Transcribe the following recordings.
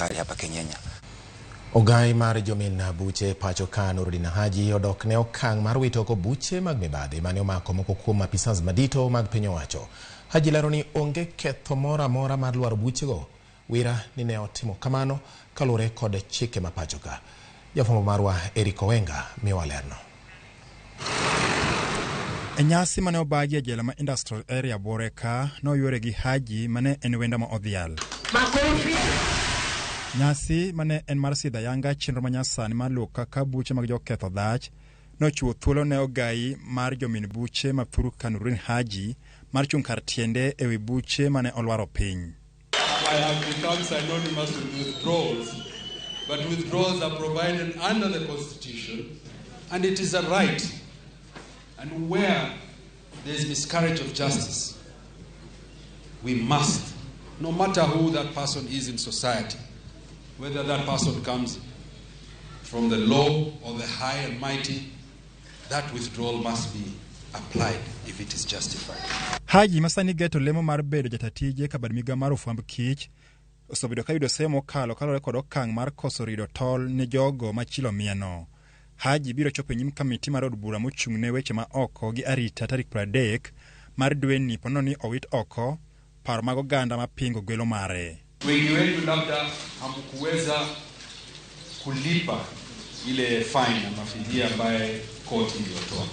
sukari hapa Kenya. Ogai mar jomin buche pacho ka Nurudina Haji odok ne okang' mar wito ko buche mag mibadhi mane omako moko kuom apisas madito mag piny owacho. Haji lero ni onge ketho mora mora mar lwaro buchego. Wira ni ne otimo kamano kalure kod chike ma pacho ka. Jafwambo marwa Owenga miwa lerno. Nyasi mane obagi e jela ma industrial area Boreka no yore gi Haji mane en wenda ma odhial. Nyasi mane en mar sidha yanga chenro manyasani mar luwo kaka buche mag joketho dhach nochiwo thuolo ne ogai mar jomin buche ma thuru Nurudina Haji mar chung' kar tiende ewi buche mane olwaro piny. I have become synonymous with withdrawals, but withdrawals are provided under the Constitution, and it is a right. And where there is miscarriage of justice, we must, no matter who that person is in society, whether that person comes from the low or the high and mighty, that withdrawal must be applied if it is justified. Haji masani geto lemo mar bedo jatatije kabad miga mar ofwamb kich osebedo ka yudo semo kalo kalore kod okang' mar koso rido tol ne jogo machilo mieno. Haji biro chopo nyim kamiti mar od bura mochung' ne weche ma oko gi arita tarik 30 mar dweni pono ni owit oko paro mag oganda mapingo gwelo mare. Wengi wetu labda hamkuweza kulipa ile fine na mafidia ambaye koti iliyotoa.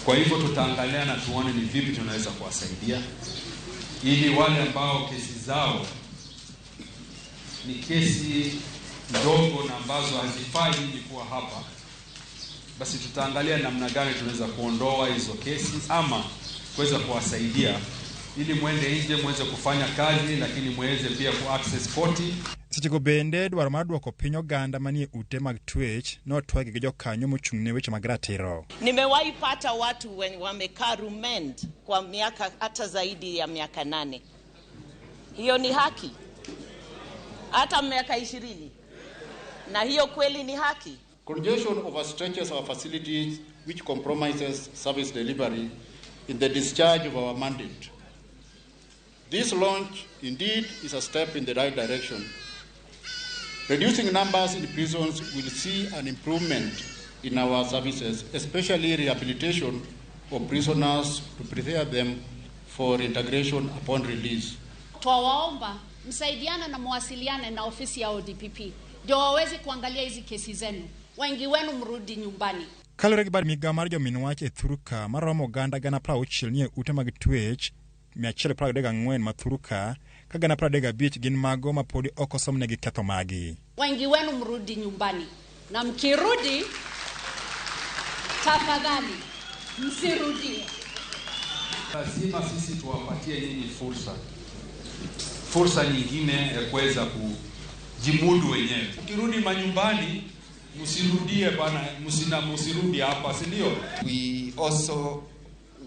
Kwa hivyo tutaangalia na tuone ni vipi tunaweza kuwasaidia ili wale ambao kesi zao ni kesi ndogo na ambazo hazifai kuwa hapa, basi tutaangalia namna gani tunaweza kuondoa hizo kesi ama kuweza kuwasaidia ili muende nje muweze kufanya kazi, lakini muweze pia ku access koti. Sichiko bende dwaro mar duoko piny oganda manie ute mag twech notwagi gi jokanyo mochung' ne weche mag ratiro. Nimewahi pata watu wamekaa rumend kwa miaka hata zaidi ya miaka 8. Hiyo ni haki? Hata miaka 20. Na hiyo kweli ni haki? Congestion overstretches our facilities, which compromises service delivery in the discharge of our mandate. This launch indeed is a step in the right direction. Reducing numbers in prisons will see an improvement in our services, especially rehabilitation of prisoners to prepare them for integration upon release. Twawaomba msaidiane na mwasiliane na ofisi ya ODPP ndio waweze kuangalia hizi kesi zenu. Wengi wenu mrudi nyumbani. Kalore gi bad miga mar jomin wach e thuruka maromo oganda gana 60 nie ute mag twech 134 ma thuruka ka gana 35 gin mago ma podi ok osomnegi ketho magi. Wengi wenu mrudi nyumbani, na mkirudi tafadhali msirudie. Lazima sisi tuwapatie nyinyi fursa nyingine ya kuweza kujimudu wenyewe. Ukirudi manyumbani msirudie bana, msirudi hapa, si ndio? We also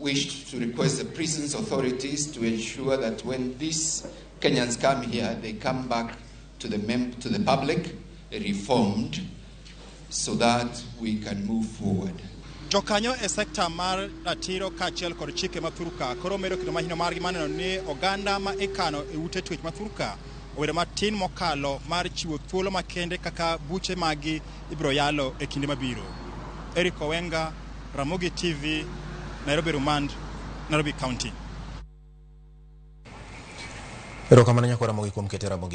wished to request the prisons authorities to ensure that when these Kenyans come here, they come back to the public reformed so that we can move forward. Jokanyo e sekta mar ratiro kachiel kod chike mathuruka koro medo kendo mahino margi maneno ni oganda ma ikano e ute twech mathuruka owedo matin mokalo mar chiwo thuolo makende kaka buche magi ibro yalo e kinde mabiro. Owenga, Ramogi TV, Nairobi Rumand, Nairobi County. Erokamano nyakora Ramogi kuom ketera Ramogi.